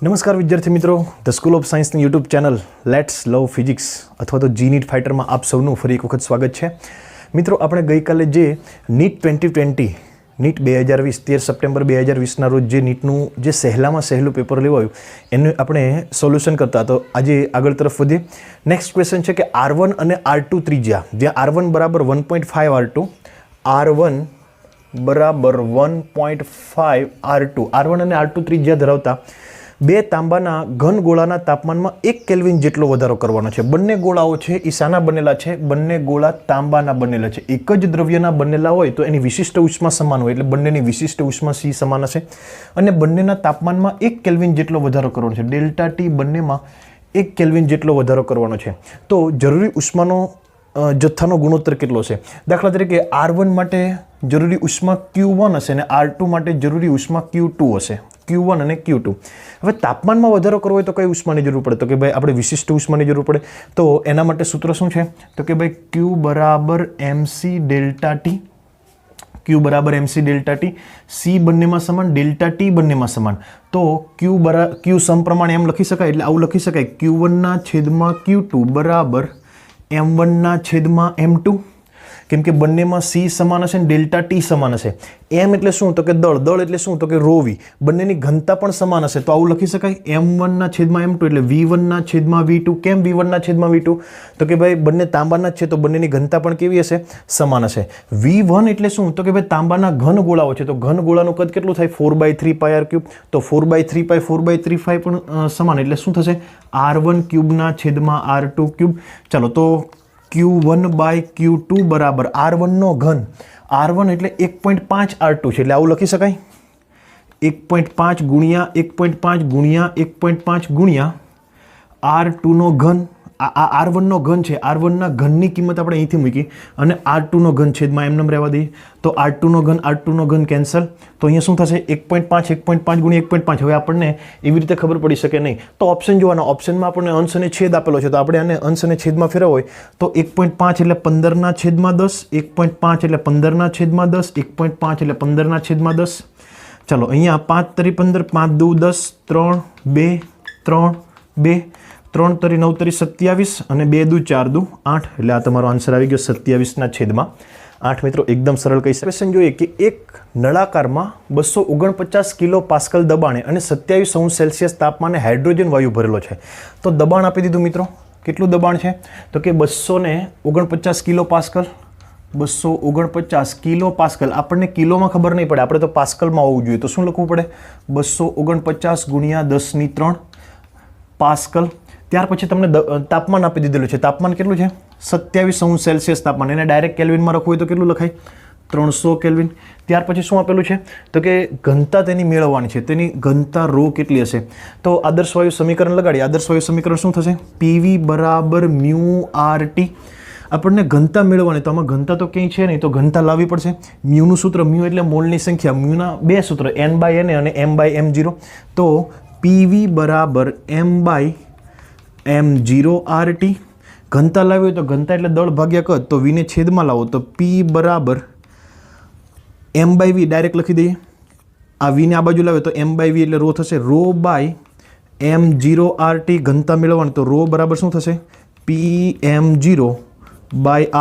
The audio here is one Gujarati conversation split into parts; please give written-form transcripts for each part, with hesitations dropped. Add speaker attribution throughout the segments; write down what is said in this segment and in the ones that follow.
Speaker 1: નમસ્કાર વિદ્યાર્થી મિત્રો, ધ સ્કૂલ ઓફ સાયન્સની YouTube channel let's love physics અથવા તો જી નીટ ફાઇટરમાં આપ સૌનું ફરી એક વખત સ્વાગત છે. મિત્રો, આપણે ગઈકાલે જે નીટ 2020 નીટ 2020 13 સપ્ટેમ્બર 2020ના રોજ જે નીટનું જે સહેલામાં સહેલું પેપર લેવાયું એનું આપણે સોલ્યુશન કરતા. તો આજે આગળ તરફ વધીએ. નેક્સ્ટ ક્વેશ્ચન છે કે R1 અને R2 ત્રિજ્યા, જ્યાં R1 બરાબર 1.5 R2, R1 બરાબર 1.5 R1 અને R2 ત્રિજ્યા ધરાવતા બે તાંબાના ઘન ગોળાના તાપમાનમાં 1 કેલ્વિન જેટલો વધારો કરવાનો છે. બંને ગોળાઓ છે એ શાના બનેલા છે? બંને ગોળા તાંબાના બનેલા છે. એક જ દ્રવ્યના બનેલા હોય તો એની વિશિષ્ટ ઉષ્મા સમાન હોય, એટલે બંનેની વિશિષ્ટ ઉષ્મા C સમાન હશે. અને બંનેના તાપમાનમાં 1 કેલ્વિન જેટલો વધારો કરવાનો છે. ડેલ્ટા T બંનેમાં 1 કેલ્વિન જેટલો વધારો કરવાનો છે. તો જરૂરી ઉષ્માનો જથ્થાનો ગુણોત્તર કેટલો છે? દાખલા તરીકે R1 માટે જરૂરી ઉષ્મા Q1 હશે અને R2 માટે જરૂરી ઉષ્મા Q2 હશે. Q1 અને Q2. હવે તાપમાનમાં વધારો કરવો હોય તો કઈ ઉષ્માની જરૂર પડે? તો કે ભાઈ આપણે વિશિષ્ટ ઉષ્માની જરૂર પડે. તો એના માટે સૂત્ર શું છે? તો કે ભાઈ Q બરાબર MC ડેલ્ટા T. Q બરાબર MC ડેલ્ટા T. C બંનેમાં સમાન, ડેલ્ટા T બંનેમાં સમાન. તો Q સમપ્રમાણે એમ લખી શકાય, એટલે આવું લખી શકાય Q1 ના છેદમાં Q2 બરાબર M1 ના છેદમાં M2. કેમ કે બંનેમાં C સમાન હશે ને ડેલ્ટા T સમાન હશે. M એટલે શું? તો કે દળ. દળ એટલે શું? તો કે ρV. બંનેની ઘનતા પણ સમાન હશે, તો આવું લખી શકાય M1 ના છેદમાં M2 એટલે V1 ના છેદમાં V2. કેમ V1 ના છેદમાં V2? તો કે ભાઈ બંને તાંબાના જ છે તો બંનેની ઘનતા પણ કેવી હશે? સમાન હશે. V1 એટલે શું? તો કે ભાઈ તાંબાના ઘન ગોળાઓ છે તો ઘન ગોળાનું કદ કેટલું થાય? 4/3 pi r3. તો 4/3 pi 4/3 pi પણ સમાન, એટલે શું થશે? R1 ક્યુબ ના છેદમાં R2 ક્યુબ. ચાલો, તો Q1 બાય Q2 બરાબર R1 નો ઘન. R1 એટલે 1.5 R2 છે, એટલે આવું લખી શકાય 1.5 ગુણ્યા 1.5 ગુણ્યા 1.5 ગુણ્યા R2 નો ઘન. આ R1 નો ઘન છે. R1 ના ઘનની કિંમત આપણે અહીંથી મૂકી અને R2 નો ઘન છેદમાં એમ નામ રહેવા દઈએ. તો R2 નો ઘન કેન્સલ. તો અહીંયા શું થશે? 1.5 ગુણ્યા 1.5. હવે આપણને એવી રીતે ખબર પડી શકે નહીં, તો ઓપ્શન જોવાના. ઓપ્શનમાં આપણને અંશ અને છેદ આપેલો છે, તો આપણે આને અંશ અને છેદમાં ફેરવવો હોય તો 1.5 એટલે 15 ના છેદમાં 10, 1.5 એટલે 15 ના છેદમાં 10, 1.5 એટલે 15 ના છેદમાં 10. ચાલો, અહીંયા 5 તરી 15, 5 દુ 10, 3 2 3 2, 3 તરી 9 તરી 27 અને 2 દુ 4 દુ 8. એટલે આ તમારો આન્સર આવી ગયો 27 ના છેદમાં 8. મિત્રો, એકદમ સરળ કહી શકાય. ક્વેશ્ચન જોઈએ કે એક નળાકારમાં 249 કિલો પાસ્કલ દબાણે અને 27°C તાપમાને હાઇડ્રોજન વાયુ ભરેલો છે. તો દબાણ આપી દીધું મિત્રો. કેટલું દબાણ છે? તો કે 249 કિલો પાસ્કલ. 249 kilo pascal. આપણને કિલોમાં ખબર નહીં પડે, આપણે તો પાસ્કલમાં હોવું જોઈએ. તો શું લખવું પડે? 249 ગુણ્યા 10^3 પાસ્કલ. ત્યાર પછી તમને તાપમાન આપી દીધેલું છે. તાપમાન કેટલું છે? 27°C તાપમાન. એને ડાયરેક્ટ કેલ્વિનમાં રાખવું હોય તો કેટલું લખાય? 300 કેલ્વિન. ત્યાર પછી શું આપેલું છે? તો કે ઘનતા તેની મેળવવાની છે. તેની ઘનતા ρ કેટલી હશે? તો આદર્શ વાયુ સમીકરણ લગાડીએ. આદર્શ વાયુ સમીકરણ શું થશે? PV બરાબર μRT. આપણને ઘનતા મેળવવાની, તો આમાં ઘનતા તો ક્યાંય છે નહીં, તો ઘનતા લાવવી પડશે. મ્યુનું સૂત્ર, મ્યુ એટલે મોલની સંખ્યા. મ્યુના બે સૂત્ર, N/Na અને M/m0. તો PV બરાબર M/m0 RT. ઘનતા લાવી હોય તો ઘનતા એટલે દળ ભાગ્યા કદ, તો V ને છેદમાં લાવો તો P બરાબર M/V ડાયરેક્ટ લખી દઈએ. આ V ને આ બાજુ લાવે તો M/V એટલે ρ થશે. ρ/m0 RT. ઘનતા મેળવવાની તો ρ બરાબર શું થશે? PM0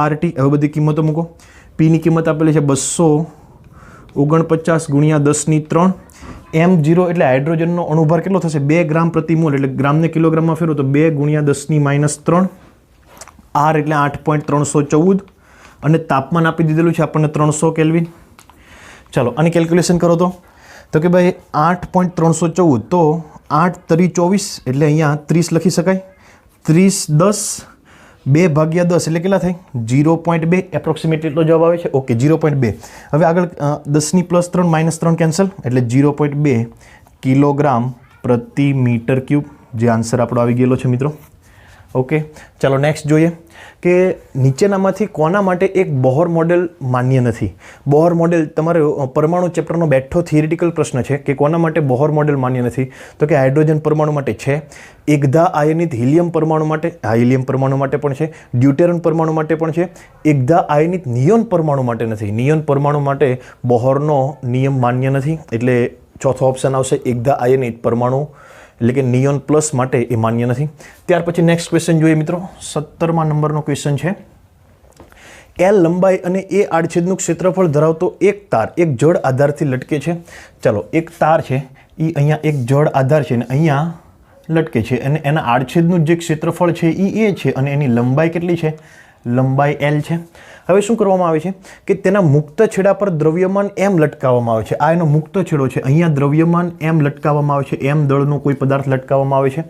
Speaker 1: RT. હવે બધી કિંમતો મૂકો. P ની કિંમત આપેલી છે 249 ગુણ્યા 10^3. M0 એટલે હાઇડ્રોજનનો અણુભાર કેટલો થશે? 2 ગ્રામ પ્રતિ મોલ, એટલે ગ્રામને કિલોગ્રામમાં ફેરવો તો 2 ગુણ્યા 10^-3. R એટલે 8.314 અને તાપમાન આપી દીધેલું છે આપણને 300 કેલ્વિન. ચાલો, આની કેલ્ક્યુલેશન કરો તો કે ભાઈ 8.314 તો 8 તરી 24 એટલે અહીંયા 30 લખી શકાય. 30 10 2/10 એટલે કેટલા થાય? 0.2. એપ્રોક્સિમેટ એટલો જવાબ આવે છે. ઓકે, 0.2. હવે આગળ 10 + 3 - 3 કેન્સલ, એટલે 0.2 કિલોગ્રામ પ્રતિ મીટર ક્યુબ, જે આન્સર આપણો આવી ગયેલો છે મિત્રો. ઓકે, ચાલો નેક્સ્ટ જોઈએ કે નીચેનામાંથી કોના માટે એક બોહર મોડેલ માન્ય નથી? બોહર મોડેલ તમારે પરમાણુ ચેપ્ટરનો બેઠો થિયરિટિકલ પ્રશ્ન છે કે કોના માટે બોહર મોડેલ માન્ય નથી? તો કે હાઇડ્રોજન પરમાણુ માટે છે, એકધા આયનિત હિલિયમ પરમાણુ માટે, હિલિયમ પરમાણુ માટે પણ છે, ડ્યુટેરન પરમાણુ માટે પણ છે, એકધા આયનિત નિયોન પરમાણુ માટે નથી. નિયોન પરમાણુ માટે બોહરનો નિયમ માન્ય નથી, એટલે ચોથો ઓપ્શન આવશે એકધા આયનિત પરમાણુ એટલે કે નિયોન પ્લસ માટે એ માન્ય નથી. ત્યાર પછી નેક્સ્ટ ક્વેશ્ચન જોઈએ મિત્રો. 17મા નંબરનો ક્વેશ્ચન છે. એલ લંબાઈ અને એ આડછેદનું ક્ષેત્રફળ ધરાવતો એક તાર એક જડ આધારથી લટકે છે. ચાલો, એક તાર છે એ અહીંયા એક જડ આધાર છે અને અહીંયા લટકે છે અને એના આડછેદનું જે ક્ષેત્રફળ છે એ છે અને એની લંબાઈ કેટલી છે? લંબાઈ એલ છે. હવે શું કરવામાં આવે છે કે તેના મુક્ત છેડા પર દ્રવ્યમાન એમ લટકાવવામાં આવે છે. આ એનો મુક્ત છેડો છે. અહીંયા દ્રવ્યમાન એમ લટકાવવામાં આવે છે. એમ દળનો કોઈ પદાર્થ લટકાવવામાં આવે છે.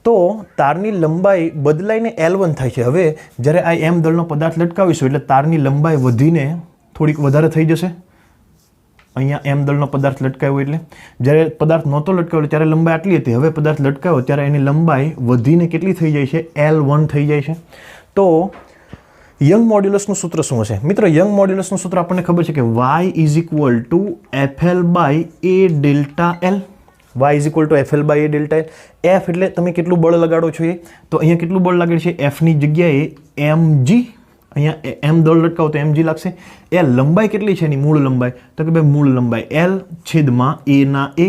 Speaker 1: તો તારની લંબાઈ બદલાઈને L1 થાય છે. હવે જ્યારે આ એમ દળનો પદાર્થ લટકાવીશું એટલે તારની લંબાઈ વધીને થોડીક વધારે થઈ જશે. અહીંયા એમ દળનો પદાર્થ લટકાવ્યો એટલે જ્યારે પદાર્થ નહોતો લટકાવ્યો ત્યારે લંબાઈ આટલી હતી. હવે પદાર્થ લટકાવ્યો ત્યારે એની લંબાઈ વધીને કેટલી થઈ જાય છે? L1 થઈ જાય છે. તો યંગ મોડ્યુલસનું સૂત્ર શું હશે મિત્રો? યંગ મોડ્યુલસનું સૂત્ર આપણને ખબર છે કે y = FL/A delta L. y = FL/A delta L. F એટલે તમે કેટલું બળ લગાડો છો એ. તો અહીંયા કેટલું બળ લાગે છે? F ની જગ્યાએ mg. અહીંયા એમ દળ લટકાવો તો mg લાગશે. L લંબાઈ કેટલી છે એની મૂળ લંબાઈ? તો કે ભાઈ મૂળ લંબાઈ L/A.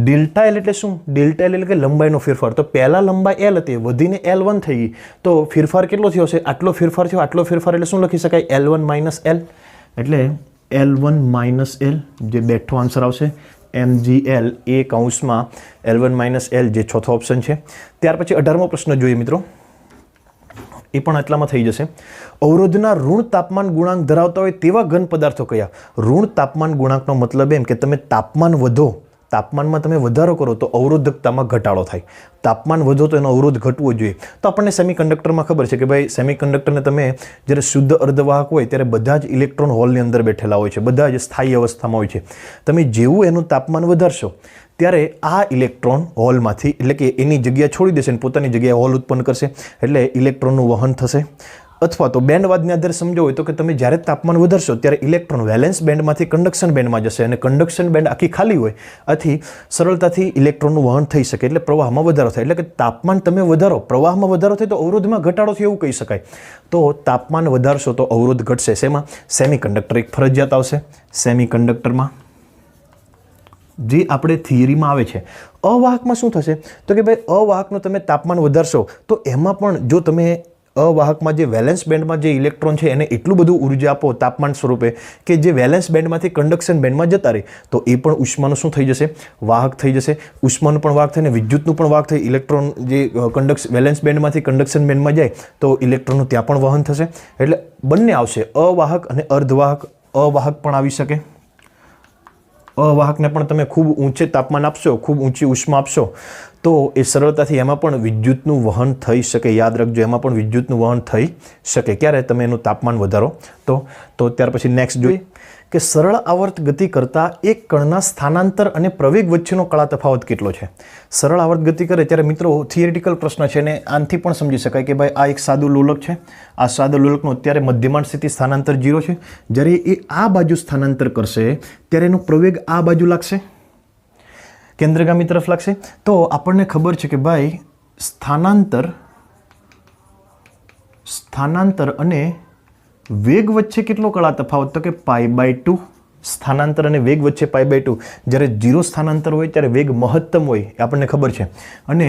Speaker 1: ડેલ્ટા L એટલે શું? ડેલ્ટા L એટલે કે લંબાઈનો ફેરફાર. તો પહેલા લંબાઈ L હતી વધીને L1 થઈ ગઈ. તો ફેરફાર કેટલો થયો હશે? આટલો ફેરફાર થયો. આટલો ફેરફાર એટલે શું લખી શકાય? L1 - L. એટલે L1 - L જે બેઠો આન્સર આવશે mgl એ કૌંસમાં L1 - L જે ચોથો ઓપ્શન છે. ત્યાર પછી 18મો પ્રશ્ન જોઈએ મિત્રો. એ પણ એટલામાં થઈ જશે. અવરોધના ઋણ તાપમાન ગુણાંક ધરાવતા હોય તેવા ઘન પદાર્થો કયા? ઋણ તાપમાન ગુણાંકનો મતલબ એમ કે તમે તાપમાન વધો, તાપમાનમાં તમે વધારો કરો તો અવરોધકતામાં ઘટાડો થાય. તાપમાન વધો તો એનો અવરોધ ઘટવો જોઈએ. તો આપણને સેમિકન્ડક્ટરમાં ખબર છે કે ભાઈ સેમિકન્ડક્ટરને તમે જ્યારે શુદ્ધ અર્ધવાહક હોય ત્યારે બધા જ ઇલેક્ટ્રોન હોલની અંદર બેઠેલા હોય છે, બધા જ સ્થાયી અવસ્થામાં હોય છે. તમે જેવું એનું તાપમાન વધારશો ત્યારે આ ઇલેક્ટ્રોન હોલમાંથી એટલે કે એની જગ્યા છોડી દેશે અને પોતાની જગ્યાએ હોલ ઉત્પન્ન કરશે. એટલે ઇલેક્ટ્રોનનું વહન થશે. અથવા તો બેન્ડવાદને આધારે સમજો હોય તો કે તમે જ્યારે તાપમાન વધારશો ત્યારે ઇલેક્ટ્રોન વેલેન્સ બેન્ડમાંથી કન્ડક્શન બેન્ડમાં જશે અને કન્ડક્શન બેન્ડ આખી ખાલી હોય આથી સરળતાથી ઇલેક્ટ્રોનનું વહન થઈ શકે એટલે પ્રવાહમાં વધારો થાય. એટલે કે તાપમાન તમે વધારો, પ્રવાહમાં વધારો થાય તો અવરોધમાં ઘટાડો થાય એવું કહી શકાય. તો તાપમાન વધારશો તો અવરોધ ઘટશે. શેમાં? સેમિકન્ડક્ટર એક ફરજિયાત આવશે. સેમિકન્ડક્ટરમાં જે આપણે થિયરીમાં આવે છે. અવાહકમાં શું થશે તો કે ભાઈ અવાહકનું તમે તાપમાન વધારશો તો એમાં પણ જો તમે અવાહકમાં જે વેલેન્સ બેન્ડમાં જે ઇલેક્ટ્રોન છે એને એટલું બધું ઉર્જા આપો તાપમાન સ્વરૂપે કે જે વેલેન્સ બેન્ડમાંથી કન્ડક્શન બેન્ડમાં જતા રહે તો એ પણ ઉષ્માનું શું થઈ જશે? વાહક થઈ જશે. ઉષ્માનું પણ વાહક થાય ને વિદ્યુતનું પણ વાહક થાય. ઇલેક્ટ્રોન જે વેલેન્સ બેન્ડમાંથી કન્ડક્શન બેન્ડમાં જાય તો ઇલેક્ટ્રોનનું ત્યાં પણ વહન થશે. એટલે બંને આવશે, અવાહક અને અર્ધવાહક. અવાહક પણ આવી શકે. અવાહકને પણ તમે ખૂબ ઊંચે તાપમાન આપશો, ખૂબ ઊંચી ઉષ્મા આપશો તો એ સરળતાથી એમાં પણ વિદ્યુતનું વહન થઈ શકે. યાદ રાખજો, એમાં પણ વિદ્યુતનું વહન થઈ શકે. ક્યારે? તમે એનું તાપમાન વધારો તો. ત્યાર પછી નેક્સ્ટ જોઈએ કે સરળ આવર્ત ગતિ કરતાં એક કણના સ્થાનાંતર અને પ્રવેગ વચ્ચેનો કળા તફાવત કેટલો છે? સરળ આવર્ત ગતિ કરે ત્યારે મિત્રો થિયરિટિકલ પ્રશ્ન છે અને આનાથી પણ સમજી શકાય કે ભાઈ આ એક સાદું લોલક છે. આ સાદું લોલકનું અત્યારે મધ્યમાન સ્થિતિ સ્થાનાંતર 0 છે. જ્યારે એ આ બાજુ સ્થાનાંતર કરશે ત્યારે એનો પ્રવેગ આ બાજુ લાગશે, કેન્દ્રગામી તરફ લાગશે. તો આપણને ખબર છે કે ભાઈ સ્થાનાંતર અને વેગ વચ્ચે કેટલો કળા તફાવત? તો કે π/2. સ્થાનાંતર અને વેગ વચ્ચે π/2. જ્યારે 0 સ્થાનાંતર હોય ત્યારે વેગ મહત્તમ હોય એ આપણને ખબર છે. અને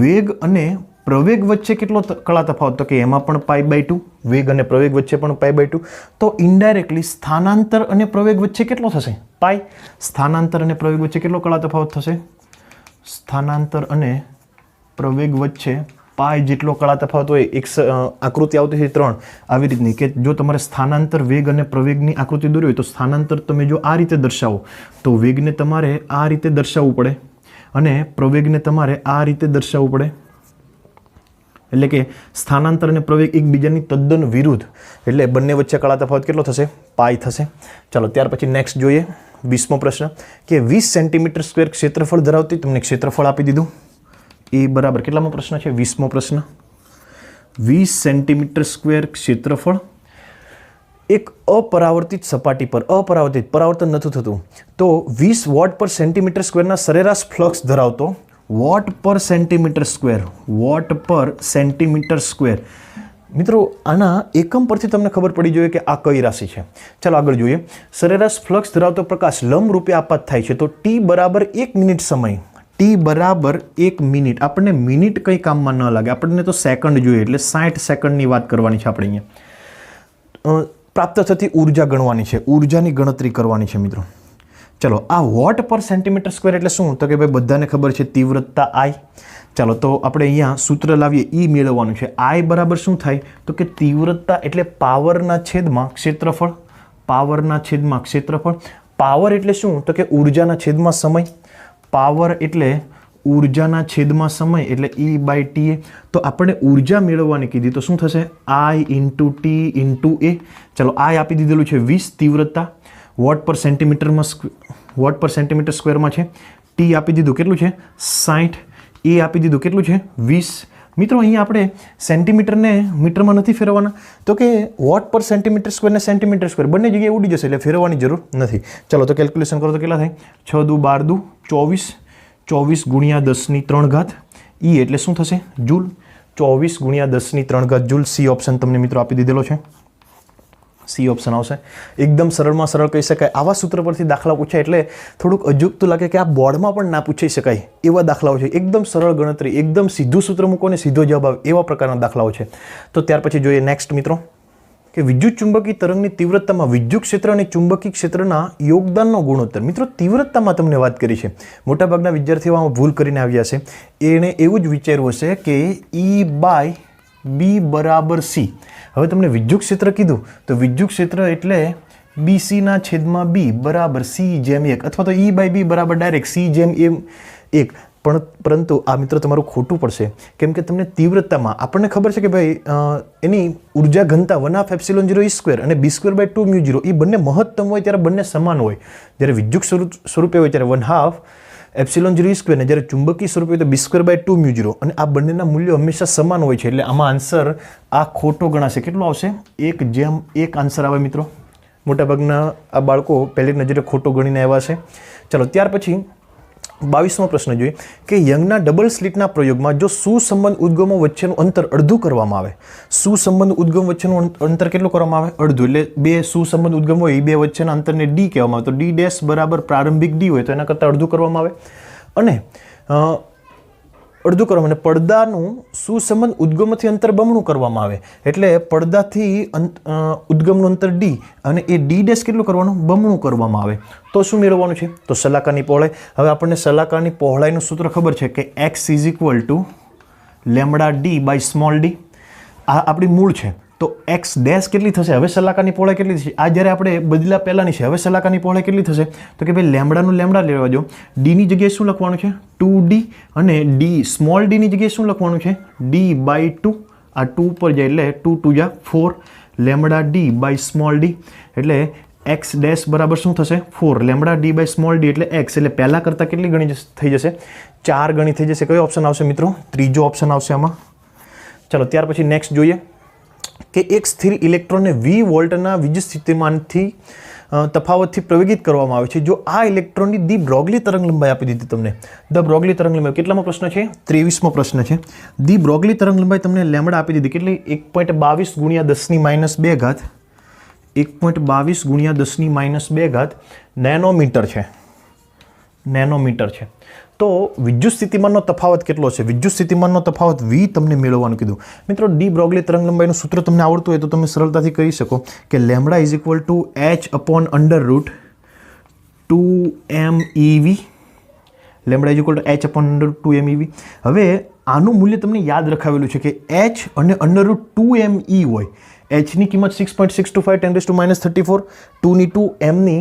Speaker 1: વેગ અને પ્રવેગ વચ્ચે કેટલો કળા તફાવત? તો કે એમાં પણ π/2. વેગ અને પ્રવેગ વચ્ચે પણ π/2. તો ઇનડાયરેક્ટલી સ્થાનાંતર અને પ્રવેગ વચ્ચે કેટલો થશે? π. સ્થાનાંતર અને પ્રવેગ વચ્ચે કેટલો કળા તફાવત થશે? સ્થાનાંતર અને પ્રવેગ વચ્ચે પાય જેટલો કળા તફાવત હોય. એક આકૃતિ આવતી છે 3 આવી રીતની કે જો તમારે સ્થાનાંતર, વેગ અને પ્રવેગની આકૃતિ દોરવી હોય તો સ્થાનાંતર તમે જો આ રીતે દર્શાવો તો વેગને તમારે આ રીતે દર્શાવવું પડે અને પ્રવેગને તમારે આ રીતે દર્શાવવું પડે. એટલે કે સ્થાનાંતર અને પ્રવેગ એકબીજાની તદ્દન વિરુદ્ધ. એટલે બંને વચ્ચે કળા તફાવત કેટલો થશે? પાય થશે. ચાલો ત્યાર પછી નેક્સ્ટ જોઈએ 20મો પ્રશ્ન કે 20 સેન્ટીમીટર સ્ક્વેર ક્ષેત્રફળ ધરાવતી તમને ક્ષેત્રફળ આપી દીધું. એ બરાબર કેટલામો પ્રશ્ન છે? 20મો પ્રશ્ન. 20 સેન્ટીમીટર સ્ક્વેર ક્ષેત્રફળ એક અપરાવર્તિત સપાટી પર, પરાવર્તન નથી થતું તો 20 વોટ પર સેન્ટીમીટર સ્ક્વેરના સરેરાશ ફ્લક્સ ધરાવતો વોટ પર સેન્ટીમીટર સ્ક્વેર. મિત્રો આના એકમ પરથી તમને ખબર પડી જોઈએ કે આ કઈ રાશિ છે. ચાલો આગળ જોઈએ. સરેરાશ ફ્લક્સ ધરાવતો પ્રકાશ લંબ રૂપે આપાત થાય છે તો t = 1 મિનિટ સમય. ટી બરાબર 1 મિનિટ. આપણને મિનિટ કંઈ કામમાં ન લાગે, આપણને તો સેકન્ડ જોઈએ, એટલે 60 સેકન્ડની વાત કરવાની છે આપણે અહીંયા. પ્રાપ્ત થતી ઉર્જા ગણવાની છે, ઉર્જાની ગણતરી કરવાની છે મિત્રો. ચલો, આ વોટ પર સેન્ટીમીટર સ્ક્વેર એટલે શું? તો કે ભાઈ બધાને ખબર છે તીવ્રતા આઈ. ચાલો તો આપણે અહીંયા સૂત્ર લાવીએ, ઈ મેળવવાનું છે. આઈ બરાબર શું થાય? તો કે તીવ્રતા એટલે પાવરના છેદમાં ક્ષેત્રફળ, પાવરના છેદમાં ક્ષેત્રફળ. પાવર એટલે શું? તો કે ઉર્જાના છેદમાં સમય. પાવર એટલે ઉર્જાના છેદમાં સમય એટલે ઈ બાય ટી. તો આપણે ઉર્જા મેળવવાની કીધી તો શું થશે? આઈ ઇન્ટુ ટી ઇન્ટુ એ. ચલો, આઈ આપી દીધેલું છે 20, તીવ્રતા વોટ પર સેન્ટીમીટરમાં વોટ પર સેન્ટીમીટર સ્ક્વેરમાં છે. ટી આપી દીધું કેટલું છે? 60. એ આપી દીધું કેટલું છે? 20. મિત્રો અહીંયા આપણે સેન્ટીમીટરને મીટરમાં નથી ફેરવવાના, તો કે વોટ પર સેન્ટીમીટર સ્ક્વેર ને સેન્ટીમીટર સ્ક્વેર બંને જગ્યાએ ઉડી જશે, એટલે ફેરવવાની જરૂર નથી. ચલો તો કેલ્ક્યુલેશન કરો તો કેટલા થાય? 6 દુ 12 દુ 24, 24 ગુણ્યા 10⁻³ ઈ એટલે શું થશે? જૂલ. 24 ગુણ્યા 10⁻³ જૂલ. સી ઓપ્શન તમને મિત્રો આપી દીધેલો છે. સી ઓપ્શન આવશે. એકદમ સરળમાં સરળ કહી શકાય. આવા સૂત્ર પરથી દાખલા પૂછાય એટલે થોડુંક અજુગતું લાગે કે આ બોર્ડમાં પણ ના પૂછાઈ શકાય એવા દાખલાઓ છે. એકદમ સરળ ગણતરી, એકદમ સીધું સૂત્ર મૂકો ને સીધો જવાબ આવે એવા પ્રકારના દાખલાઓ છે. તો ત્યાર પછી જોઈએ નેક્સ્ટ મિત્રો કે વિદ્યુત ચુંબકીય તરંગની તીવ્રતામાં વિદ્યુત ક્ષેત્ર અને ચુંબકીય ક્ષેત્રના યોગદાનનો ગુણોત્તર. મિત્રો તીવ્રતામાં તમને વાત કરી છે, મોટાભાગના વિદ્યાર્થીઓ આમાં ભૂલ કરીને આવ્યા છે. એણે એવું જ વિચાર્યું હશે કે ઈ બાય બી બરાબર સી. હવે તમને વિદ્યુત ક્ષેત્ર કીધું તો વિદ્યુત ક્ષેત્ર એટલે BC ના છેદમાં B બરાબર C/1 અથવા તો E બાય બી બરાબર ડાયરેક્ટ C/1. પણ પરંતુ આ મિત્રો તમારું ખોટું પડશે, કેમ કે તમને તીવ્રતામાં આપણને ખબર છે કે ભાઈ એની ઉર્જા ઘનતા 1/2ε0E² અને B²/2μ0 એ બંને મહત્તમ હોય ત્યારે બંને સમાન હોય. જ્યારે વિદ્યુત સ્વરૂપે હોય ત્યારે 1/2ε0E² ને જ્યારે ચુંબકીય સ્વરૂપે હોય તો B²/2μ0 અને આ બંનેના મૂલ્યો હંમેશા સમાન હોય છે. એટલે આમાં આન્સર આ ખોટો ગણાશે. કેટલો આવશે? 1/1 આન્સર આવે મિત્રો. મોટાભાગના આ બાળકો પહેલી નજરે ખોટો ગણીને આવ્યા છે. ચલો ત્યાર પછી 22મો પ્રશ્ન જોઈએ કે યંગના ડબલ સ્લિટના પ્રયોગમાં જો સુસંબંધ ઉદ્ગમો વચ્ચેનું અંતર અડધું કરવામાં આવે. સુસંબંધ ઉદ્ગમ વચ્ચેનું અંતર કેટલું કરવામાં આવે? અડધું. એટલે બે સુસંબંધ ઉદ્ગમ હોય એ બે વચ્ચેના અંતરને ડી કહેવામાં આવે. તો ડી ડેશ બરાબર પ્રારંભિક ડી હોય તો એના કરતાં અડધું કરવામાં આવે. અને અડધું કરવામાં, અને પડદાનું સુસંબંધ ઉદ્ગમથી અંતર બમણું કરવામાં આવે. એટલે પડદાથી ઉદ્ગમનું અંતર ડી અને એ ડી ડેશ કેટલું કરવાનું? બમણું કરવામાં આવે. તો શું મેળવવાનું છે? તો સલાકાની પહોળાઈ. હવે આપણને સલાકાની પહોળાઈનું સૂત્ર ખબર છે કે x = λd by small D. આ આપણી મૂળ છે. તો x ડેશ કેટલી થશે? હવે સલાકાની પહોળાઈ કેટલી થશે? આ જ્યારે આપણે બદલા પહેલાંની છે, હવે સલાકાની પહોળાઈ કેટલી થશે? તો કે ભાઈ લેમડાનું લેમડા લેવા દો. ડીની જગ્યાએ શું લખવાનું છે? 2d. અને ડી સ્મોલ ડીની જગ્યાએ શું લખવાનું છે? d/2. આ 2 પર જાય એટલે 2 × 2 = 4 lambda d by small d. એટલે x ડેશ બરાબર શું થશે? 4 lambda d by small d એટલે x. એટલે પહેલાં કરતાં કેટલી ગણી થઈ જશે? 4 ગણી થઈ જશે. કયો ઓપ્શન આવશે મિત્રો? ત્રીજો ઓપ્શન આવશે આમાં. ચલો ત્યાર પછી નેક્સ્ટ જોઈએ કે એક સ્થિર ઇલેક્ટ્રોનને V વોલ્ટના વીજ સ્થિતિમાનથી તફાવતથી પ્રવેગિત કરવામાં આવે છે. જો આ ઇલેક્ટ્રોનની દી બ્રોગલી તરંગ લંબાઈ આપી દીધી તમને. ધ બ્રોગલી તરંગ લંબાઈ કેટલામો પ્રશ્ન છે? 23મો પ્રશ્ન છે. દી બ્રોગલી તરંગ લંબાઈ તમને લેમડા આપી દીધી. કેટલી? 1.22 × 10⁻². 1.22 × 10⁻². નેનોમીટર છે. નેનોમીટર છે. તો વિદ્યુત સ્થિતિમાનનો તફાવત કેટલો છે? વિદ્યુત સ્થિતિમાનનો તફાવત V તમને મેળવવાનું કીધું. મિત્રો ડી બ્રોગલી તરંગ લંબાઈનું સૂત્ર તમને આવડતું હોય તો તમે સરળતાથી કરી શકો કે લેમડા = h/√2mev. Lambda = h/√2mev. હવે આનું મૂલ્ય તમને યાદ રખાવેલું છે કે h અને √2me હોય. h ની કિંમત 6.625 × 10⁻34, 2 ની 2, m ની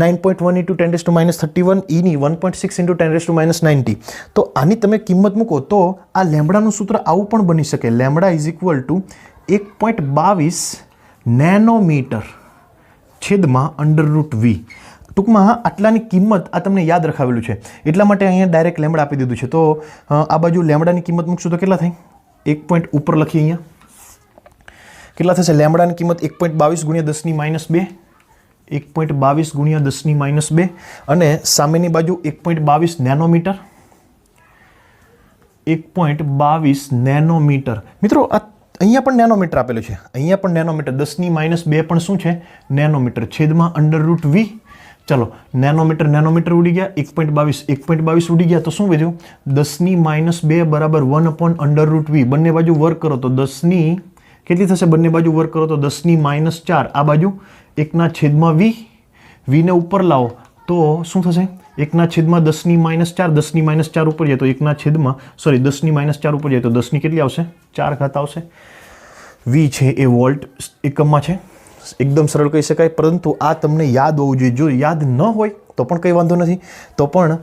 Speaker 1: 9.1 × 10⁻31, e ની 1.6 × 10⁻90. તો આની તમે કિંમત મૂકો તો આ લેમડાનું સૂત્ર આવું પણ બની શકે. લેમડા = 1.22 નેનોમીટર છેદમાં √v. ટૂંકમાં આટલાની કિંમત આ તમને યાદ રખાવેલું છે એટલા માટે અહીંયા ડાયરેક્ટ લેમડા આપી દીધું છે. તો આ બાજુ લેમડાની કિંમત મૂકશું તો કેટલા થાય? 1 પોઈન્ટ ઉપર લખીએ અહીંયા. કેટલા થશે? લેમડાની કિંમત 1.22 × 10⁻². 1.22 × 10⁻². અને સામેની બાજુ 1.22 નેનોમીટર. 1.22 નેનોમીટર. મિત્રો આ અહીંયા પણ નેનોમીટર આપેલું છે. અહીંયા પણ નેનોમીટર. 10⁻² પણ શું છે? નેનોમીટર છેદમાં √v. चलो नेनोमीटर नेनोमीटर उड़ी गया 1.22 उड़ी गया तो शू वध्युं 10⁻2 बराबर 1/√v बंने बाजू वर्क करो तो 10 केटली थशे बंने बाजू वर्क करो तो 10⁻4 आ बाजू 1/v v ने ऊपर लाओ तो शू थशे 1/10⁻4 10⁻4 ऊपर जाए तो 10⁻4 ऊपर जाए तो 10 ની કેટલી આવશે 4 ઘાત આવશે v છે એ વોલ્ટ એકમમાં છે एकदम सरल कही शकाय परंतु आ तमने याद होवुं जोईए जो याद न होय तो पण कंई वांधो नथी तो पण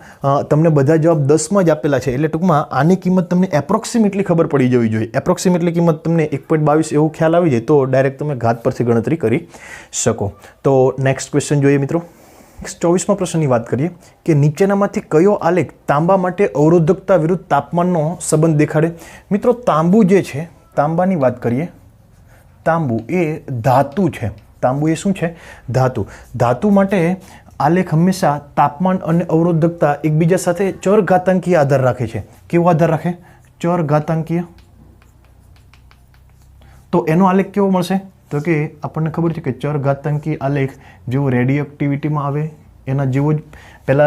Speaker 1: तमने बधा जवाब 10 में ज आपेला छे एटले टूंकमां आनी किंमत तमने एप्रोक्सिमेटली खबर पड़ी जवी जोईए एप्रोक्सिमेटली किंमत तमने 1.22 एवो ख्याल आवी जाए तो डायरेक्ट तमे घात परथी गणतरी करी शको। तो नेक्स्ट क्वेश्चन जोईए मित्रों। नेक्स्ट 24मा प्रश्ननी वात करीए कि नीचेनामांथी कयो आलेख तांबा माटे अवरोधकता विरुद्ध तापमाननो संबंध देखाडे। मित्रों तांबू जे छे तांबानी वात करीए तांबू ए धातु है तांबू ए शू है धातु धातु माटे आलेख हमेशा तापमान और अवरोधकता एकबीजा साथे चरघातांकीय आधार राखे छे। केवो आधार राखे चरघातांकीय तो एनो आलेख केवो मळशे तो कि आपने खबर है कि चरघातांकीय आलेख जो रेडियोएक्टिविटी में आवे एना जेवो ज पहला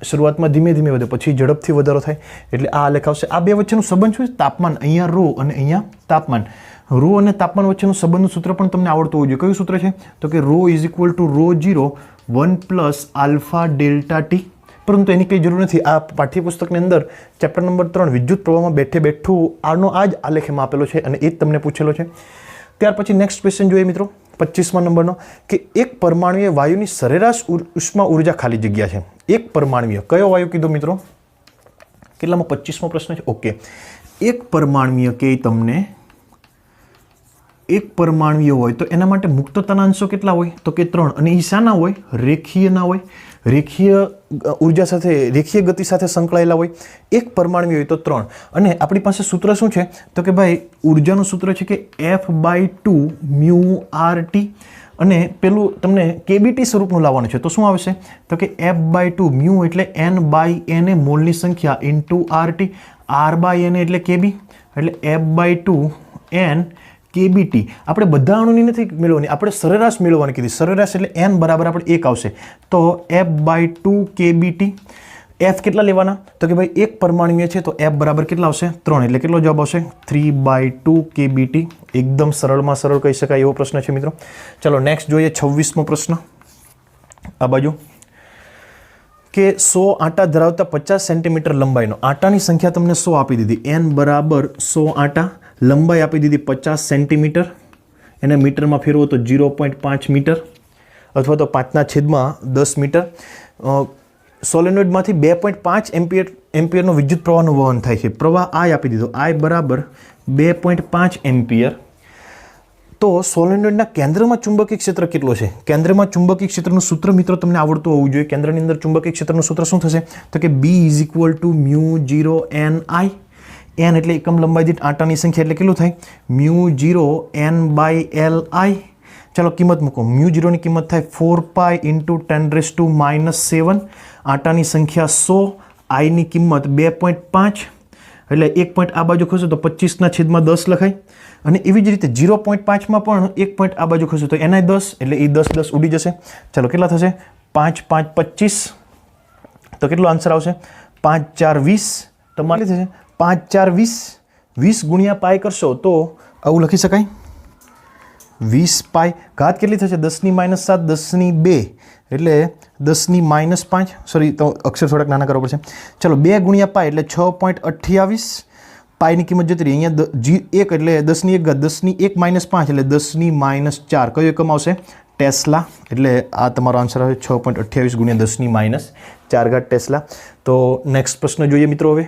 Speaker 1: शुरुआत में धीमे धीमे वधे पछी झड़पथी वधारो थाय एटले आ आलेख आवशे। आ बे वच्चेनो संबंध शुं छे तापमान अहींया रो अने अहींया तापमान रो और तापमान वच्चेनुं संबंधनुं सूत्र पण तमने आवडतुं होवुं जोईए। कयुं सूत्र छे तो कि rho is equal to rho 0 1 plus alpha delta T परंतु एनी कई जरूर नहीं। आ पाठ्यपुस्तकनी अंदर चेप्टर नंबर 3 विद्युत प्रवाह में बैठे बैठू आनो आ ज आलेख एमां आपेलो छे अने ए ज तमने पूछेलो छे। त्यार पछी नेक्स्ट क्वेश्चन जोईए मित्रों 25मा नंबरनो कि एक परमाणुीय वायुनी सरेराश उष्मा ऊर्जा खाली जग्या छे। एक परमाणुीय कयो वायु कीधो मित्रों केटलामां 25मो प्रश्न छे। ओके एक परमाणुीय के तमने एक परमाणुीय होय तो एना माटे मुक्तताना अंशो केटला होय तो के 3 अने ई शाना होय रेखीय ना होय रेखीय ऊर्जा साथे रेखीय गति साथे संकळायेला होय। एक परमाणुीय होय तो 3 अने आपणी पासे सूत्र शुं छे तो के भाई ऊर्जानुं सूत्र छे कि F/2 म्यू RT अने पेलुं तमने केबीटी स्वरूपनुं लाववानुं छे तो शुं आवशे तो कि F/2 म्यू एटले N/Na मोलनी संख्या इंटू RT R/Na एटले केबी एटले F/2 N केबीटी આપણે બધા અણુની નથી મેળવવાની આપણે સરેરાશ મેળવવાની કીધી સરેરાશ એટલે n બરાબર આપણે 1 આવશે તો F/2 કેબીટી F કેટલા લેવાના તો કે ભાઈ એક પરમાણુય છે તો F બરાબર કેટલા આવશે 3 એટલે કેટલો જવાબ આવશે 3/2 કેબીટી એકદમ સરળમાં સરળ કહી શકાય એવો પ્રશ્ન છે મિત્રો। ચલો નેક્સ્ટ જોઈએ 26મો પ્રશ્ન આ બાજુ કે 100 આટા ધરાવતા 50 સેન્ટીમીટર લંબાઈનો આટાની સંખ્યા તમને 100 આપી દીધી n બરાબર 100 આટા लंबाई आपी दीधी 50 सेंटीमीटर एने मीटर में फेरवो तो 0.5 मीटर अथवा तो 5/10 मीटर सोलेनोइड में 2.5 एम्पियर विद्युत प्रवाह वहन थाय छे। प्रवाह आई आपी दीधो आई बराबर 2.5 एम्पियर। तो सोलेनोइड केंद्र में चुंबकीय क्षेत्र केटलो छे केंद्र में चुंबकीय क्षेत्रनुं सूत्र मित्रों तमने आवडतुं होवुं जोईए। केंद्रनी अंदर चुंबकीय क्षेत्रनुं सूत्र शुं थशे तो कि B = μ0 ni n એટલે એકમ લંબાઈ દીઠ આટાની સંખ્યા એટલે કેટલું થાય μ0 n/li। ચલો કિંમત મૂકો μ0 ની કિંમત થાય 4π × 10⁻⁻7 આટાની સંખ્યા 100 i ની કિંમત 2.5 એટલે 1 પોઈન્ટ આ બાજુ ખસે તો 25/10 લખાય અને એવી જ રીતે 0.5 માં પણ 1 પોઈન્ટ આ બાજુ ખસે તો ni 10 એટલે એ 10 ઉડી જશે। ચલો કેટલા થશે 5 5 25 તો કેટલો આન્સર આવશે 5 4 20 તો માની થશે 5 4 20 20 गुणिया पाई करशो तो आવું લખી શકાય 20 પાઈ ઘાત કેટલી થશે 10⁻7 10⁻2 એટલે 10⁻5 સોરી તો અક્ષર થોડાક નાના કરવો પડશે। ચલો 2 ગુણ્યા પાઈ એટલે 6.28 પાઈની કિંમત જતી રહી અહીંયા 1 એટલે 10⁻1 ઘાત 10⁻1 - 5 એટલે 10⁻4 કયો એકમ આવશે ટેસ્લા એટલે આ તમારો આન્સર આવે 6.28 × 10⁻4 ઘાત ટેસ્લા। તો નેક્સ્ટ પ્રશ્ન જોઈએ મિત્રો હવે